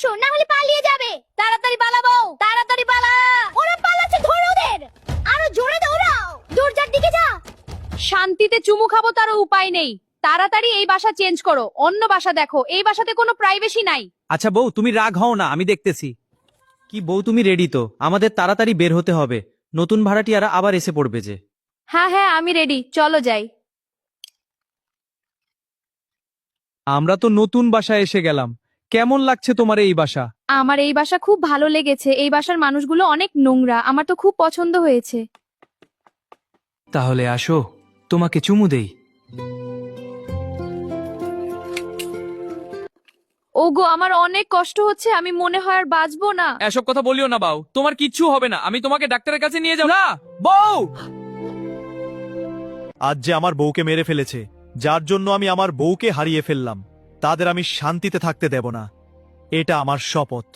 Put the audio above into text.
আসো, না হলে পালিয়ে যাবে। তাড়াতাড়ি পালাবো, তাড়াতাড়ি পালা। ওরা পালাচ্ছে, ধরো ওদের। আরো জোরে দৌড়াও, দরজার দিকে যা। শান্তিতে চুমু খাবো তারও উপায় নেই। তাড়াতাড়ি এই বাসা চেঞ্জ করো, অন্য বাসা দেখো। এই বাসাতে কোনো প্রাইভেসি নাই। আচ্ছা বউ, তুমি রাগ হও না, আমি দেখতেছি। কি বউ, তুমি রেডি তো? আমাদের তাড়াতাড়ি বের হতে হবে, নতুন ভাড়াটিয়ারা আবার এসে পড়বে যে। হ্যাঁ হ্যাঁ, আমি রেডি, চলো যাই। আমরা তো নতুন বাসায় এসে গেলাম। কেমন লাগছে তোমার এই বাসা? আমার এই বাসা খুব ভালো লেগেছে। এই বাসার মানুষগুলো অনেক নোংরা, আমার তো খুব পছন্দ হয়েছে। তাহলে আসো, তোমাকে চুমু দেই। ওগো, আমার অনেক কষ্ট হচ্ছে, আমি মনে হয় আর বাঁচবো না। এসব কথা বলিও না বাউ, তোমার কিচ্ছু হবে না। আমি তোমাকে ডাক্তারের কাছে নিয়ে যাব। না বউ! আজ যে আমার বউকে মেরে ফেলেছে, যার জন্য আমি আমার বউকে হারিয়ে ফেললাম, তাদের আমি শান্তিতে থাকতে দেব না। এটা আমার শপথ।